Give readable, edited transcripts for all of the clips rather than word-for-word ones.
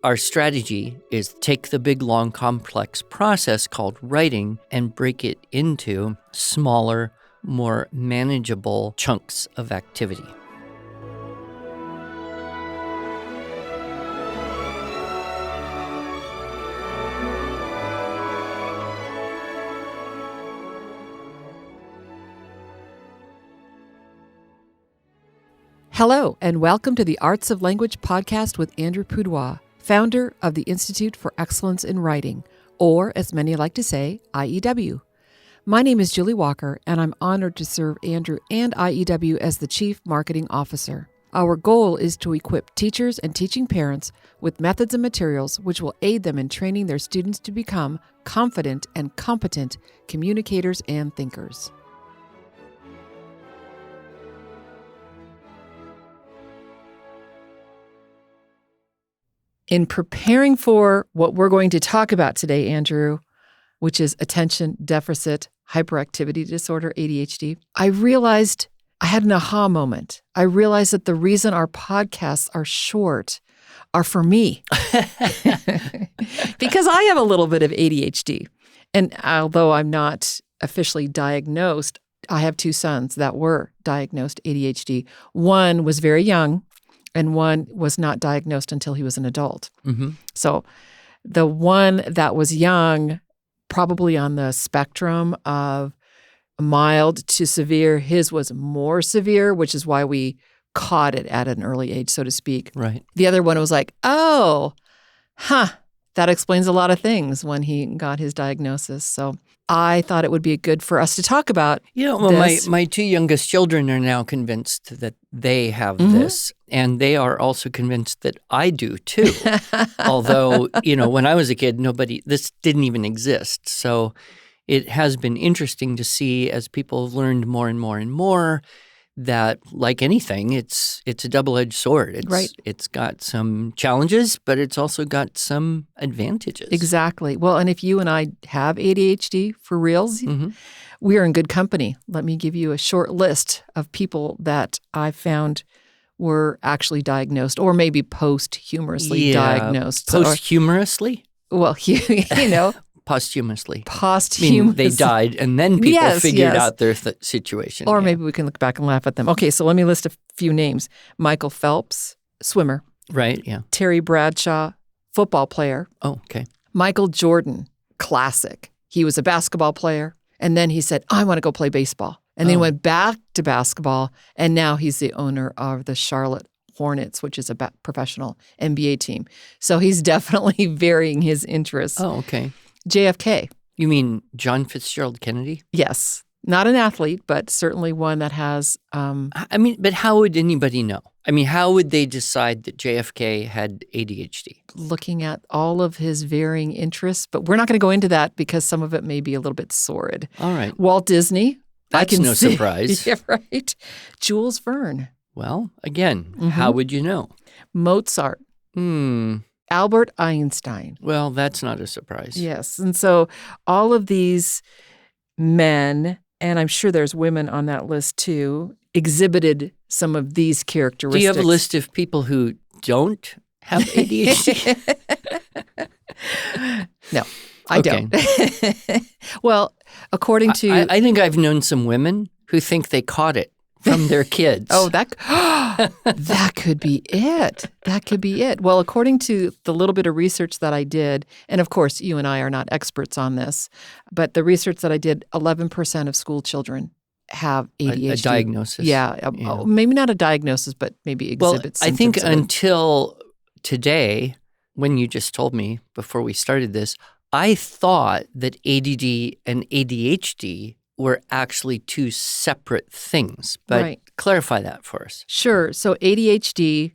our strategy is take the big, long, complex process called writing and break it into smaller, more manageable chunks of activity. Hello, and welcome to the Arts of Language podcast with Andrew Pudewa, founder of the Institute for Excellence in Writing, or as many like to say, IEW. My name is Julie Walker, and I'm honored to serve Andrew and IEW as the Chief Marketing Officer. Our goal is to equip teachers and teaching parents with methods and materials which will aid them in training their students to become confident and competent communicators and thinkers. In preparing for what we're going to talk about today, Andrew, which is attention deficit hyperactivity disorder, ADHD, I realized I had an aha moment. I realized that the reason our podcasts are short are for me. Because I have a little bit of ADHD. And although I'm not officially diagnosed, I have two sons that were diagnosed ADHD. One was very young, and one was not diagnosed until he was an adult. Mm-hmm. So the one that was young, probably on the spectrum of mild to severe, his was more severe, which is why we caught it at an early age, so to speak. Right. The other one was like, that explains a lot of things when he got his diagnosis. So I thought it would be good for us to talk about this. My two youngest children are now convinced that they have this, and they are also convinced that I do too. Although, when I was a kid, this didn't even exist. So it has been interesting to see as people have learned more and more and more that, like anything, it's a double-edged sword. It's got some challenges, but it's also got some advantages. Exactly. Well, and if you and I have ADHD for reals, we are in good company. Let me give you a short list of people that I found were actually diagnosed, or maybe posthumously diagnosed. Posthumously? Well, Posthumously. Posthumously. They died, and then people figured out their situation. Or maybe we can look back and laugh at them. Okay, so let me list a few names. Michael Phelps, swimmer. Right, yeah. Terry Bradshaw, football player. Oh, okay. Michael Jordan, classic. He was a basketball player, and then he said, I want to go play baseball. And then he went back to basketball, and now he's the owner of the Charlotte Hornets, which is a professional NBA team. So he's definitely varying his interests. Oh, okay. JFK. You mean John Fitzgerald Kennedy? Yes. Not an athlete, but certainly one that has... but how would anybody know? How would they decide that JFK had ADHD? Looking at all of his varying interests, but we're not going to go into that because some of it may be a little bit sordid. All right. Walt Disney. That's no surprise. Yeah, right. Jules Verne. Well, again, how would you know? Mozart. Albert Einstein. Well, that's not a surprise. Yes. And so all of these men, and I'm sure there's women on that list too, exhibited some of these characteristics. Do you have a list of people who don't have ADHD? No, I don't. Well, according to... I think I've known some women who think they caught it from their kids. Oh, that could be it. That could be it. Well, according to the little bit of research that I did, and of course, you and I are not experts on this, but the research that I did, 11% of school children have ADHD. A diagnosis. Yeah. Maybe not a diagnosis, but maybe exhibits symptoms. I think until today, when you just told me before we started this, I thought that ADD and ADHD were actually two separate things. But clarify that for us. Sure. So ADHD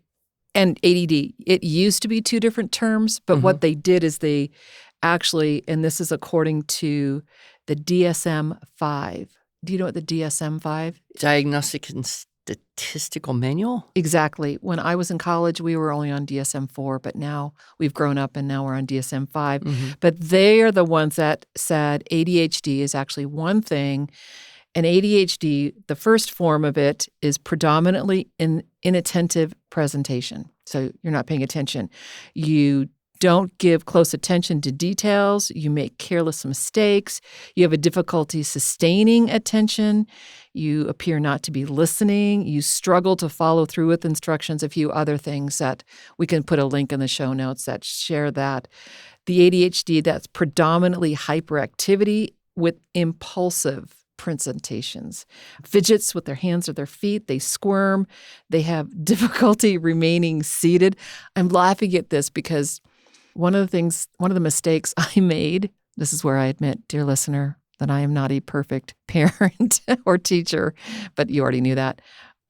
and ADD, it used to be two different terms, but what they did is they actually, and this is according to the DSM-5. Do you know what the DSM-5? Diagnostic and Statistical Manual? Exactly. When I was in college, we were only on DSM-4, but now we've grown up and now we're on DSM-5. But they are the ones that said ADHD is actually one thing. And ADHD, the first form of it is predominantly inattentive presentation. So you're not paying attention. You don't give close attention to details. You make careless mistakes. You have a difficulty sustaining attention. You appear not to be listening. You struggle to follow through with instructions, a few other things that we can put a link in the show notes that share that. The ADHD, that's predominantly hyperactivity with impulsive presentations. Fidgets with their hands or their feet. They squirm. They have difficulty remaining seated. I'm laughing at this because one of the mistakes I made, this is where I admit, dear listener, that I am not a perfect parent or teacher, but you already knew that.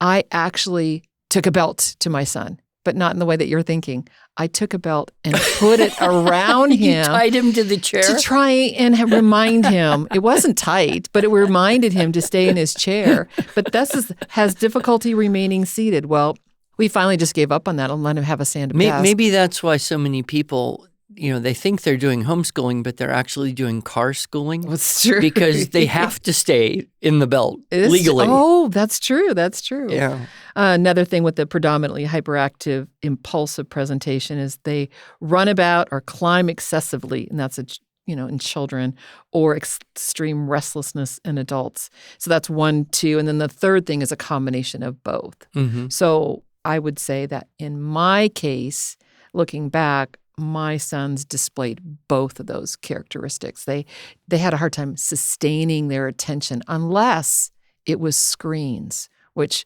I actually took a belt to my son, but not in the way that you're thinking. I took a belt and put it around him. You tied him to the chair? To try and remind him. It wasn't tight, but it reminded him to stay in his chair. But this has difficulty remaining seated. Well, we finally just gave up on that and let him have a stand-up desk. Maybe that's why so many people, they think they're doing homeschooling, but they're actually doing car schooling. That's true. Because they have to stay in the belt legally. Oh, that's true. That's true. Yeah. Another thing with the predominantly hyperactive, impulsive presentation is they run about or climb excessively, and that's in children, or extreme restlessness in adults. So that's 1, 2, and then the third thing is a combination of both. Mm-hmm. So I would say that in my case, looking back, my sons displayed both of those characteristics. They had a hard time sustaining their attention unless it was screens, which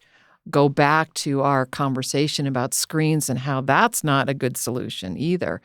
go back to our conversation about screens and how that's not a good solution either.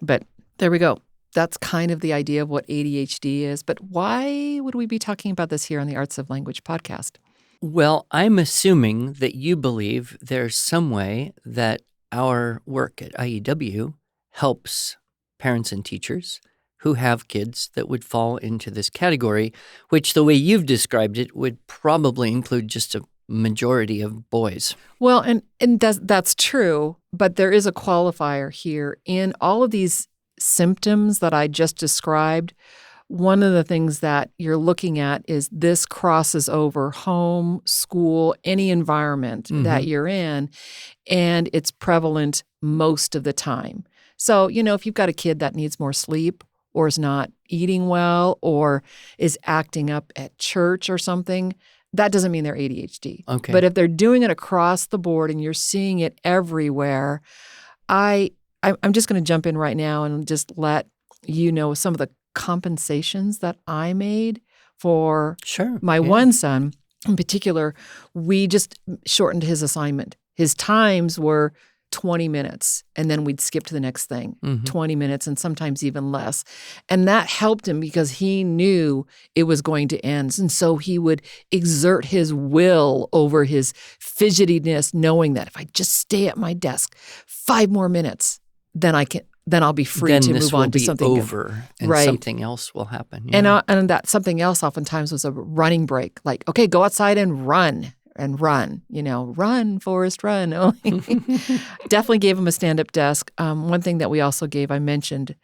But there we go. That's kind of the idea of what ADHD is. But why would we be talking about this here on the Arts of Language podcast? Well, I'm assuming that you believe there's some way that our work at IEW helps parents and teachers who have kids that would fall into this category, which the way you've described it would probably include just a majority of boys. Well, and that's true, but there is a qualifier here. In all of these symptoms that I just described, one of the things that you're looking at is this crosses over home, school, any environment that you're in, and it's prevalent most of the time. So, if you've got a kid that needs more sleep or is not eating well or is acting up at church or something, that doesn't mean they're ADHD. Okay. But if they're doing it across the board and you're seeing it everywhere, I'm just going to jump in right now and just let you know some of the compensations that I made for my one son. In particular, we just shortened his assignment. His times were 20 minutes, and then we'd skip to the next thing, 20 minutes, and sometimes even less. And that helped him because he knew it was going to end. And so he would exert his will over his fidgetiness, knowing that if I just stay at my desk 5 more minutes, then I'll be free to move on to something over, and right. something else will happen. And that something else oftentimes was a running break, like, okay, go outside and run. Run, Forrest, run. Definitely gave him a stand-up desk. One thing that we also I mentioned,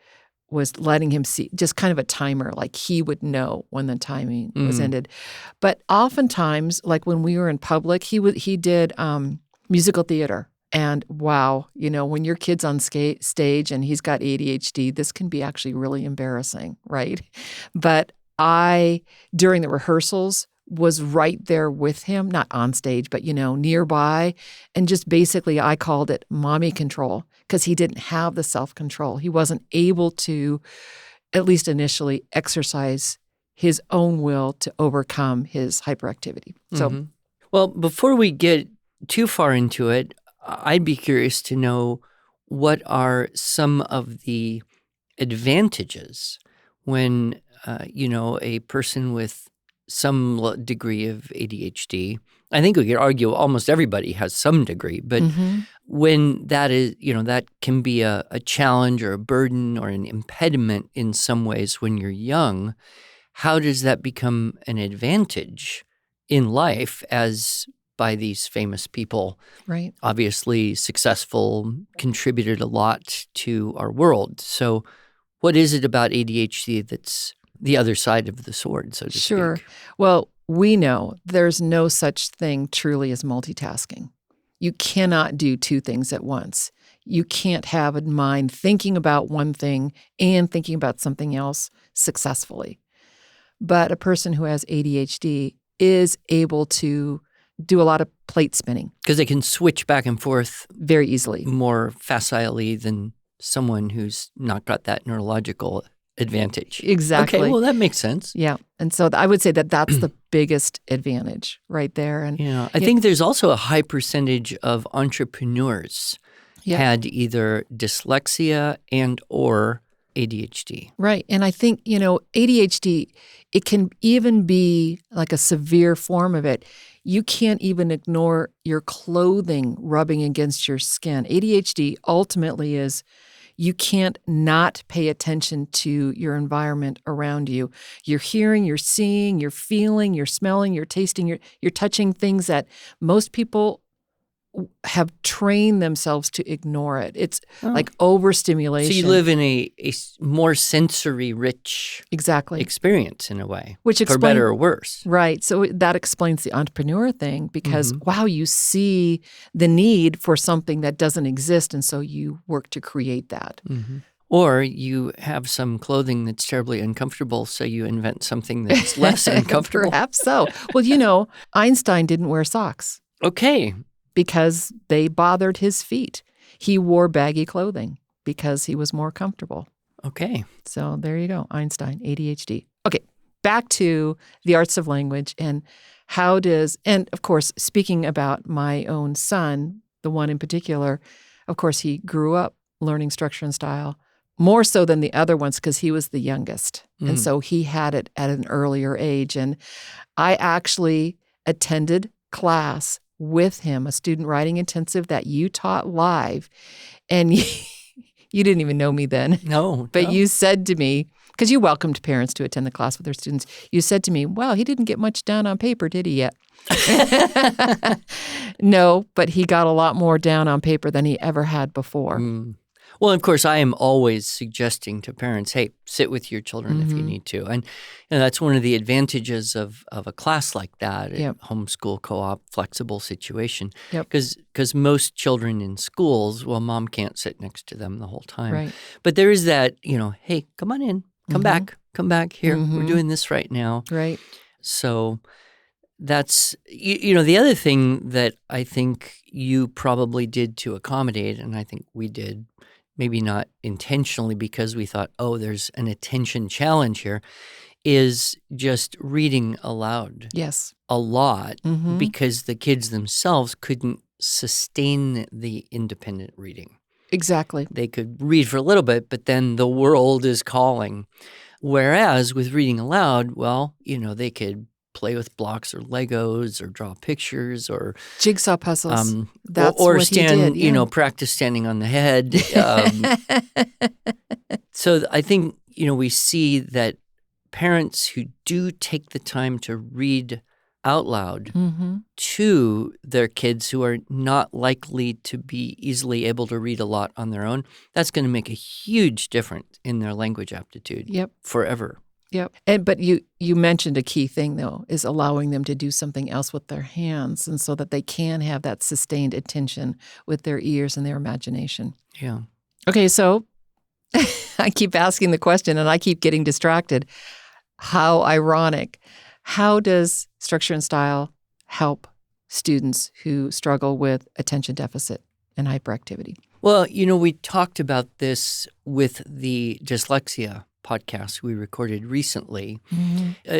was letting him see just kind of a timer, like he would know when the timing was ended. But oftentimes, like when we were in public, he did musical theater. And wow, when your kid's on stage and he's got ADHD, this can be actually really embarrassing, right? But during the rehearsals, was right there with him, not on stage, but, nearby. And just basically, I called it mommy control because he didn't have the self-control. He wasn't able to, at least initially, exercise his own will to overcome his hyperactivity. So, well, before we get too far into it, I'd be curious to know what are some of the advantages when, a person with some degree of ADHD. I think we could argue almost everybody has some degree, but when that is, that can be a challenge or a burden or an impediment in some ways when you're young, how does that become an advantage in life as by these famous people? Right. Obviously successful, contributed a lot to our world. So what is it about ADHD that's the other side of the sword, so to speak? Well, we know there's no such thing truly as multitasking. You cannot do 2 things at once. you can't have a mind thinking about one thing and thinking about something else successfully. But a person who has ADHD is able to do a lot of plate spinning. Because they can switch back and forth very easily, more facilely than someone who's not got that neurological advantage. Exactly. Okay, well, that makes sense. Yeah. And so I would say that that's the biggest advantage right there. And I think there's also a high percentage of entrepreneurs had either dyslexia and or ADHD. Right. And I think, ADHD, it can even be like a severe form of it. You can't even ignore your clothing rubbing against your skin. ADHD ultimately is you can't not pay attention to your environment around you. You're hearing, you're seeing, you're feeling, you're smelling, you're tasting, you're touching things that most people have trained themselves to ignore it. It's like overstimulation. So you live in a more sensory-rich exactly experience in a way, which for better or worse. Right. So that explains the entrepreneur thing because, wow, you see the need for something that doesn't exist, and so you work to create that. Mm-hmm. Or you have some clothing that's terribly uncomfortable, so you invent something that's less uncomfortable. Perhaps so. Well, Einstein didn't wear socks. Okay. Because they bothered his feet. He wore baggy clothing because he was more comfortable. Okay. So there you go, Einstein, ADHD. Okay, back to the arts of language and and of course, speaking about my own son, the one in particular, of course, he grew up learning structure and style, more so than the other ones because he was the youngest. And so he had it at an earlier age. And I actually attended class with him, a student writing intensive that you taught live. And you didn't even know me then. No. But you said to me, because you welcomed parents to attend the class with their students, you said to me, well, he didn't get much down on paper, did he yet? No, but he got a lot more down on paper than he ever had before. Well, of course, I am always suggesting to parents, hey, sit with your children if you need to. And that's one of the advantages of a class like that, a homeschool, co-op, flexible situation. Because most children in schools, well, mom can't sit next to them the whole time. Right. But there is that, hey, come on in, come back here. We're doing this right now. Right. So that's, the other thing that I think you probably did to accommodate, and I think we did, maybe not intentionally because we thought, oh, there's an attention challenge here, is just reading aloud. Yes. A lot because the kids themselves couldn't sustain the independent reading. Exactly. They could read for a little bit, but then the world is calling. Whereas with reading aloud, well, they could play with blocks or Legos or draw pictures or jigsaw puzzles. That's or what stand, he did, practice standing on the head. So I think, we see that parents who do take the time to read out loud to their kids who are not likely to be easily able to read a lot on their own, that's going to make a huge difference in their language aptitude forever. Yep. But you mentioned a key thing, though, is allowing them to do something else with their hands and so that they can have that sustained attention with their ears and their imagination. Yeah. Okay, so I keep asking the question and I keep getting distracted. How ironic. How does structure and style help students who struggle with attention deficit and hyperactivity? Well, we talked about this with the dyslexia podcast we recorded recently,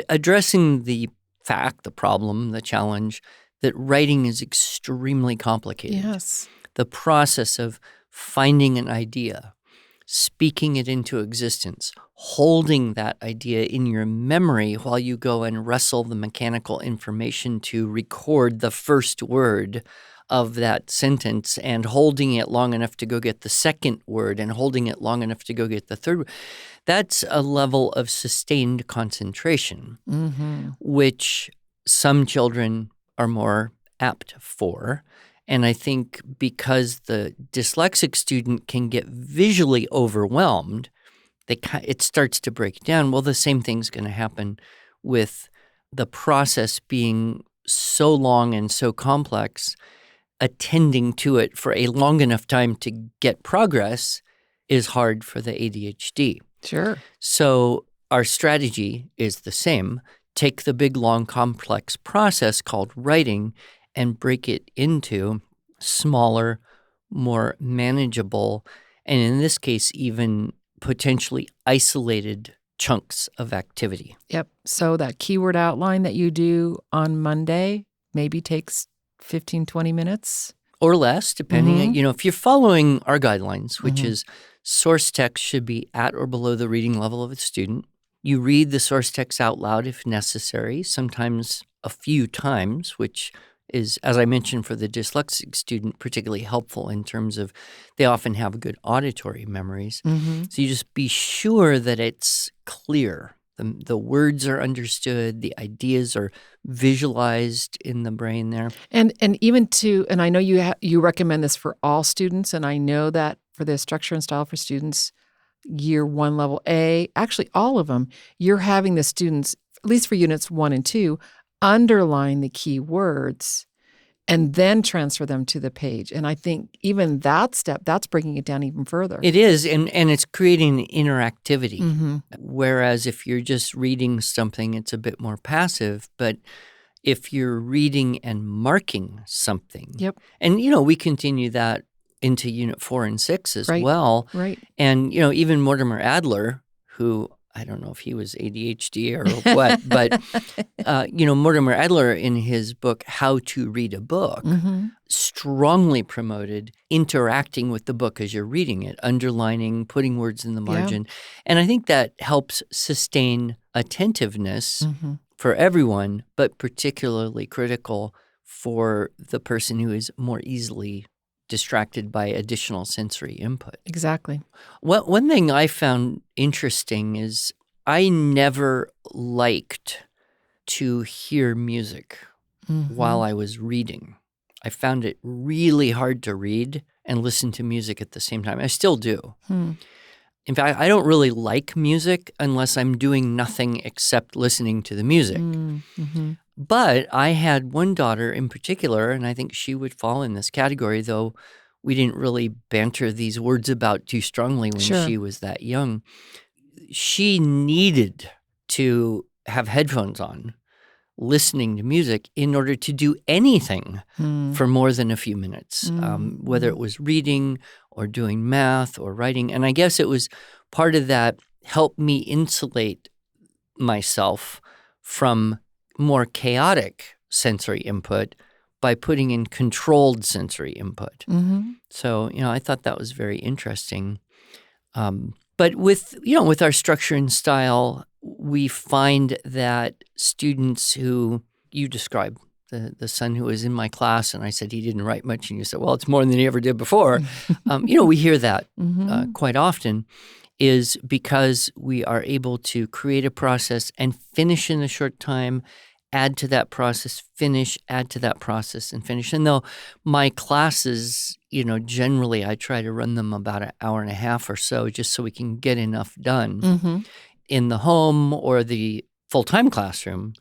addressing the fact, the problem, the challenge that writing is extremely complicated. Yes. The process of finding an idea, speaking it into existence, holding that idea in your memory while you go and wrestle the mechanical information to record the first word of that sentence and holding it long enough to go get the second word and holding it long enough to go get the third word. That's a level of sustained concentration, which some children are more apt for. And I think because the dyslexic student can get visually overwhelmed, it starts to break down. Well, the same thing's going to happen with the process being so long and so complex attending to it for a long enough time to get progress is hard for the ADHD. Sure. So our strategy is the same. Take the big, long, complex process called writing and break it into smaller, more manageable, and in this case, even potentially isolated chunks of activity. Yep. So that keyword outline that you do on Monday maybe takes 15, 20 minutes. Or less, depending. If you're following our guidelines, which is source text should be at or below the reading level of a student. You read the source text out loud if necessary, sometimes a few times, which is, as I mentioned, for the dyslexic student, particularly helpful in terms of they often have good auditory memories. So you just be sure that it's clear. The words are understood, the ideas are visualized in the brain there. And even and I know you recommend this for all students, and I know that for the structure and style for students, year 1 level A, actually all of them, you're having the students, at least for units 1 and 2, underline the key words and then transfer them to the page. And I think even that step, that's bringing it down even further. It is, and it's creating interactivity. Whereas if you're just reading something, it's a bit more passive. But if you're reading and marking something, and, we continue that into Unit 4 and 6 as well. Right. And, even Mortimer Adler, who I don't know if he was ADHD or what, but, Mortimer Adler in his book, How to Read a Book, strongly promoted interacting with the book as you're reading it, underlining, putting words in the margin. And I think that helps sustain attentiveness for everyone, but particularly critical for the person who is more easily distracted by additional sensory input. Exactly. One thing I found interesting is I never liked to hear music while I was reading. I found it really hard to read and listen to music at the same time. I still do. In fact, I don't really like music unless I'm doing nothing except listening to the music. But I had one daughter in particular, and I think she would fall in this category, though we didn't really banter these words about too strongly when she was that young. She needed to have headphones on, listening to music in order to do anything for more than a few minutes, whether it was reading or doing math or writing. And I guess it was part of that helped me insulate myself from more chaotic sensory input by putting in controlled sensory input. So, I thought that was very interesting. But with our structure and style, we find that students who you described, the son who was in my class, and I said he didn't write much, and you said, well, it's more than he ever did before. We hear that quite often, is because we are able to create a process and finish in a short time, add to that process, finish, add to that process, and finish. And though my classes, generally I try to run them about an hour and a half or so just so we can get enough done in the home or the full-time classroom,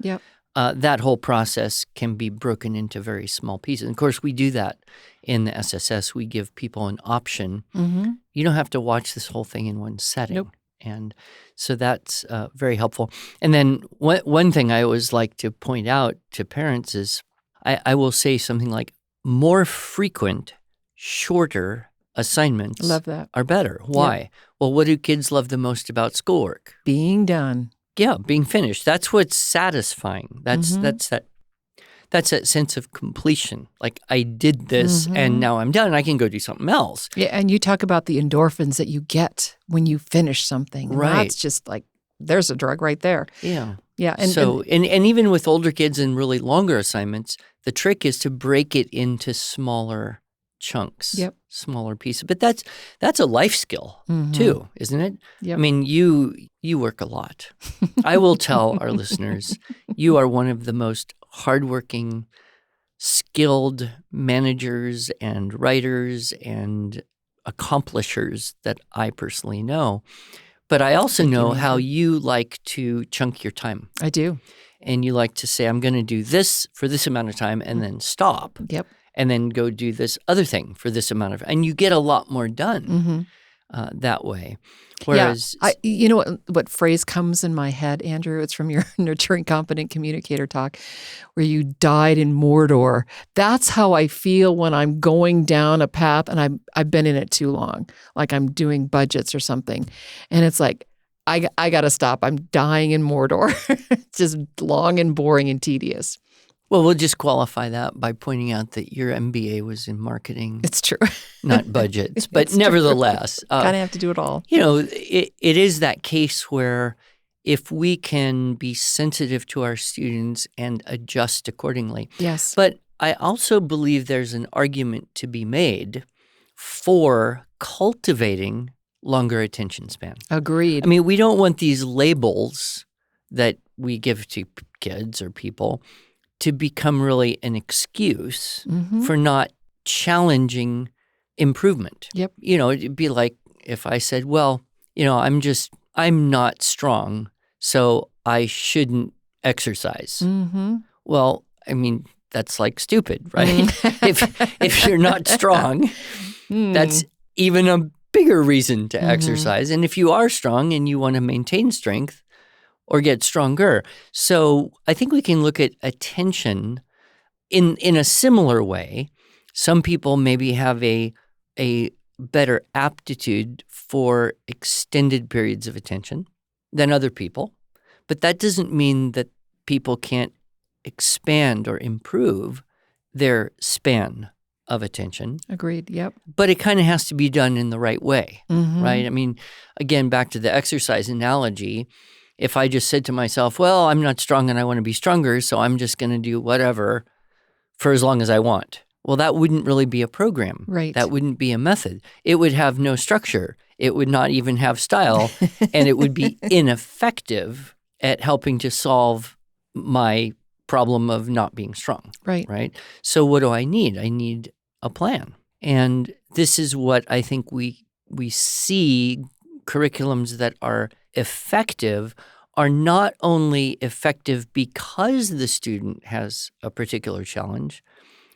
that whole process can be broken into very small pieces. And of course, we do that in the SSS. We give people an option. You don't have to watch this whole thing in one setting. And so that's very helpful. And then one thing I always like to point out to parents is I will say something like more frequent, shorter assignments Love that. are better. Why? Well, what do kids love the most about schoolwork? Being done. Yeah, being finished. That's what's satisfying. That's that sense of completion. Like I did this and now I'm done. I can go do something else. Yeah, and you talk about the endorphins that you get when you finish something. And that's just like, there's a drug right there. Yeah. Yeah. And even with older kids and really longer assignments, the trick is to break it into smaller chunks, smaller pieces. But that's a life skill too, isn't it? I mean, you work a lot. I will tell our listeners, you are one of the most hardworking, skilled managers and writers and accomplishers that I personally know. But I also know how you like to chunk your time. I do. And you like to say, I'm going to do this for this amount of time and then stop. and then go do this other thing for this amount of, and you get a lot more done that way. Whereas, you know what phrase comes in my head, Andrew? It's from your Nurturing Competent Communicator talk, where you died in Mordor. That's how I feel when I'm going down a path and I've been in it too long, like I'm doing budgets or something, and it's like I got to stop. I'm dying in Mordor. It's just long and boring and tedious. well, we'll just qualify that by pointing out that your MBA was in marketing. It's true. Not budgets, but nevertheless. Kind of have to do it all. It is that case where if we can be sensitive to our students and adjust accordingly. Yes. But I also believe there's an argument to be made for cultivating longer attention span. Agreed. I mean, we don't want these labels that we give to kids or people to become really an excuse for not challenging improvement. Yep. It'd be like if I said, well, I'm not strong, so I shouldn't exercise. Well, I mean, that's like stupid, right? If you're not strong, that's even a bigger reason to exercise. And if you are strong and you want to maintain strength, or get stronger. So I think we can look at attention in a similar way. Some people maybe have a better aptitude for extended periods of attention than other people. But that doesn't mean that people can't expand or improve their span of attention. Agreed, yep. But it kind of has to be done in the right way, right? I mean, again, back to the exercise analogy, if I just said to myself, well, I'm not strong and I want to be stronger, so I'm just going to do whatever for as long as I want. Well, that wouldn't really be a program. Right. That wouldn't be a method. It would have no structure. It would not even have style, and it would be ineffective at helping to solve my problem of not being strong. Right? So what do I need? I need a plan. And this is what I think we see curriculums that are effective are not only effective because the student has a particular challenge,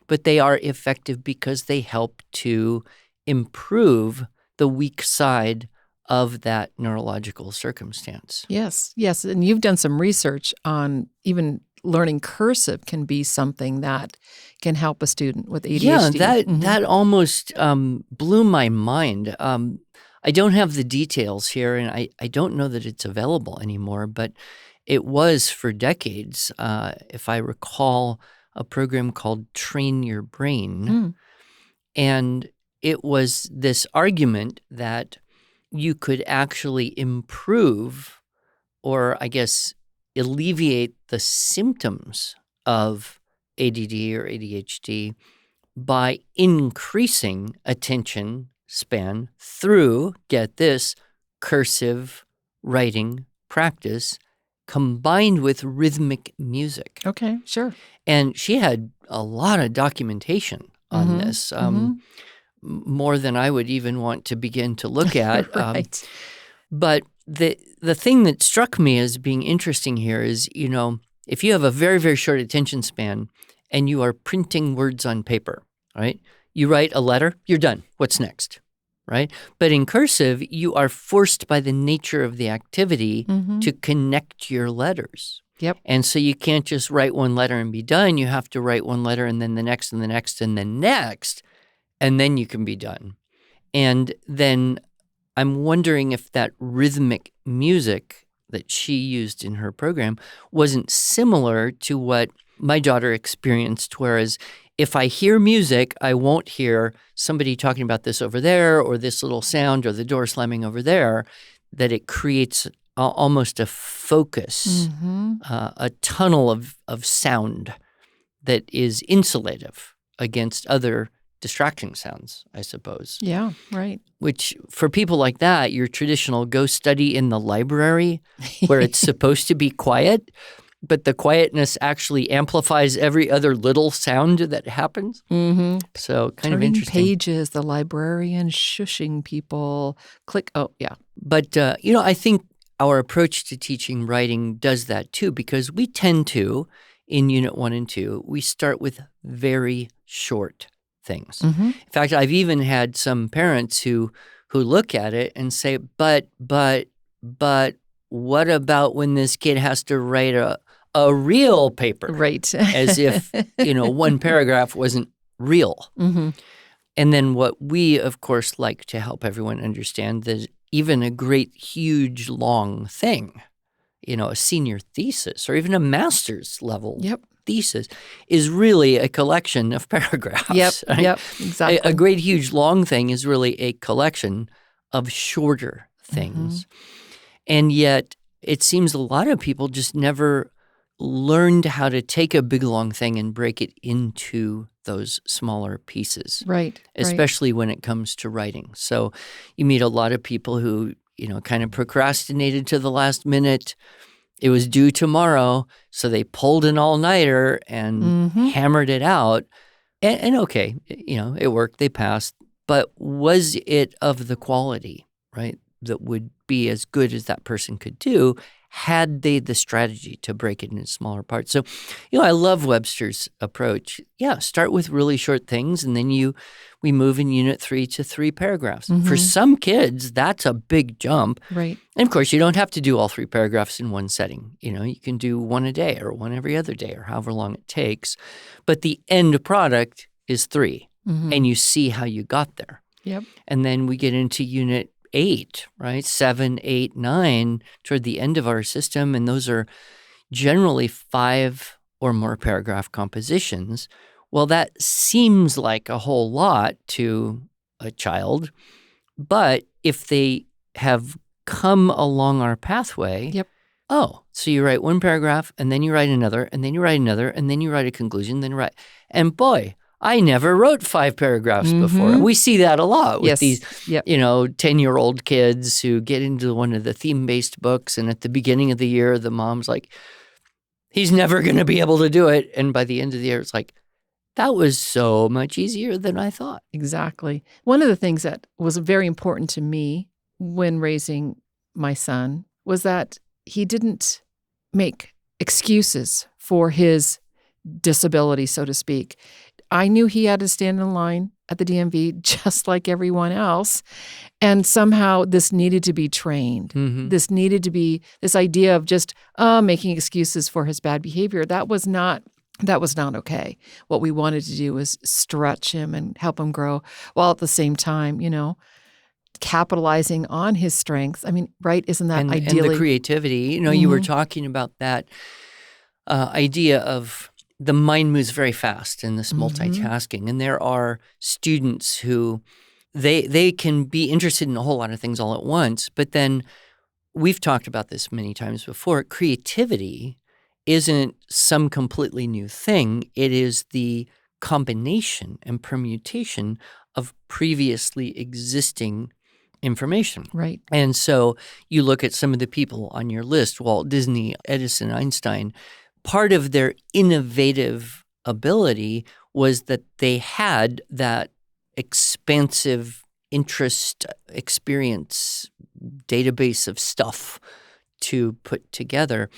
but they are effective because they help to improve the weak side of that neurological circumstance. Yes. And you've done some research on even learning cursive can be something that can help a student with ADHD. Yeah, that almost blew my mind. I don't have the details here, and I don't know that it's available anymore, but it was for decades, if I recall, a program called Train Your Brain. And it was this argument that you could actually improve or, I guess, alleviate the symptoms of ADD or ADHD by increasing attention span through, get this, cursive writing practice combined with rhythmic music. Okay, sure. And she had a lot of documentation on this, more than I would even want to begin to look at. Right. But the thing that struck me as being interesting here is, if you have a very, very short attention span and you are printing words on paper, right? You write a letter, you're done. What's next, right? But in cursive, you are forced by the nature of the activity to connect your letters. Yep. And so you can't just write one letter and be done. You have to write one letter and then the next and the next and the next, and then you can be done. And then I'm wondering if that rhythmic music that she used in her program wasn't similar to what my daughter experienced, whereas if I hear music, I won't hear somebody talking about this over there or this little sound or the door slamming over there, that it creates almost a focus, a tunnel of sound that is insulative against other distracting sounds, I suppose. Yeah, right. Which for people like that, your traditional go study in the library where it's supposed to be quiet, but the quietness actually amplifies every other little sound that happens. So kind of interesting. Turning pages, the librarian shushing people, click, oh, yeah. But, I think our approach to teaching writing does that too, because we tend to, in Unit 1 and 2, we start with very short things. Mm-hmm. In fact, I've even had some parents who look at it and say, but what about when this kid has to write a real paper? Right. As if, one paragraph wasn't real. Mm-hmm. And then what we, of course, like to help everyone understand that even a great, huge, long thing, a senior thesis or even a master's level Yep. thesis is really a collection of paragraphs. Yep. Right? Yep. Exactly. A great, huge, long thing is really a collection of shorter things. And yet it seems a lot of people just never learned how to take a big, long thing and break it into those smaller pieces. Right. Especially when it comes to writing. So you meet a lot of people who, kind of procrastinated to the last minute. It was due tomorrow, so they pulled an all-nighter and hammered it out. And okay, it worked, they passed. But was it of the quality, right, that would be as good as that person could do had they the strategy to break it into smaller parts? So, I love Webster's approach. Yeah, start with really short things, and then we move in Unit 3 to 3 paragraphs. For some kids, that's a big jump. Right. And of course, you don't have to do all 3 paragraphs in one setting. You can do one a day or one every other day or however long it takes. But the end product is 3, and you see how you got there. Yep. And then we get into Unit 8, right? 7, 8, 9 toward the end of our system. And those are generally 5 or more paragraph compositions. Well, that seems like a whole lot to a child. But if they have come along our pathway, so you write 1 paragraph and then you write another and then you write another and then you write a conclusion, then you write. And boy, I never wrote 5 paragraphs before. We see that a lot with these, 10-year-old kids who get into one of the theme-based books, and at the beginning of the year, the mom's like, he's never going to be able to do it. And by the end of the year, it's like, that was so much easier than I thought. Exactly. One of the things that was very important to me when raising my son was that he didn't make excuses for his disability, so to speak. I knew he had to stand in line at the DMV just like everyone else. And somehow this needed to be trained. This needed to be this idea of just making excuses for his bad behavior. That was not okay. What we wanted to do was stretch him and help him grow while at the same time, capitalizing on his strengths. I mean, right? Isn't that ideally? And the creativity. You were talking about that idea of the mind moves very fast in this multitasking. And there are students who they can be interested in a whole lot of things all at once. But then we've talked about this many times before. Creativity isn't some completely new thing. It is the combination and permutation of previously existing information. Right. And so you look at some of the people on your list, Walt Disney, Edison, Einstein. Part of their innovative ability was that they had that expansive interest, experience, database of stuff to put together.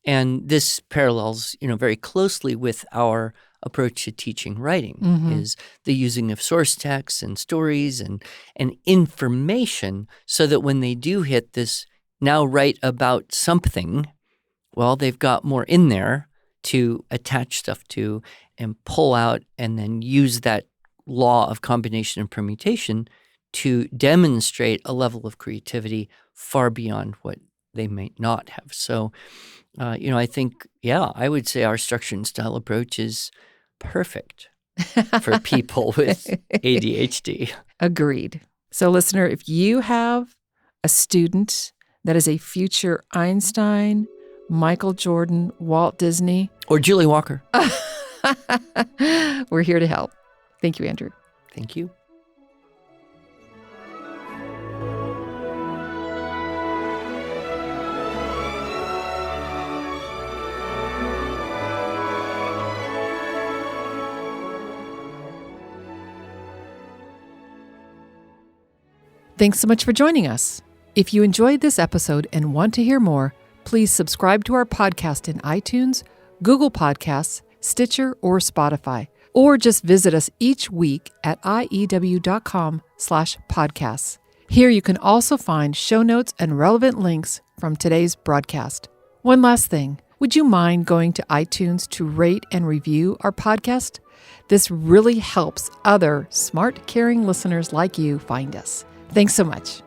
And this parallels, very closely with our approach to teaching writing, is the using of source texts and stories and information so that when they do hit this now write about something, well, they've got more in there to attach stuff to and pull out and then use that law of combination and permutation to demonstrate a level of creativity far beyond what they might not have. So, I think, I would say our structure and style approach is perfect for people with ADHD. Agreed. So, listener, if you have a student that is a future Einstein, Michael Jordan, Walt Disney, or Julie Walker, we're here to help. Thank you, Andrew. Thank you. Thanks so much for joining us. If you enjoyed this episode and want to hear more, please subscribe to our podcast in iTunes, Google Podcasts, Stitcher, or Spotify. or just visit us each week at iew.com/podcasts. Here you can also find show notes and relevant links from today's broadcast. One last thing, would you mind going to iTunes to rate and review our podcast? This really helps other smart, caring listeners like you find us. Thanks so much.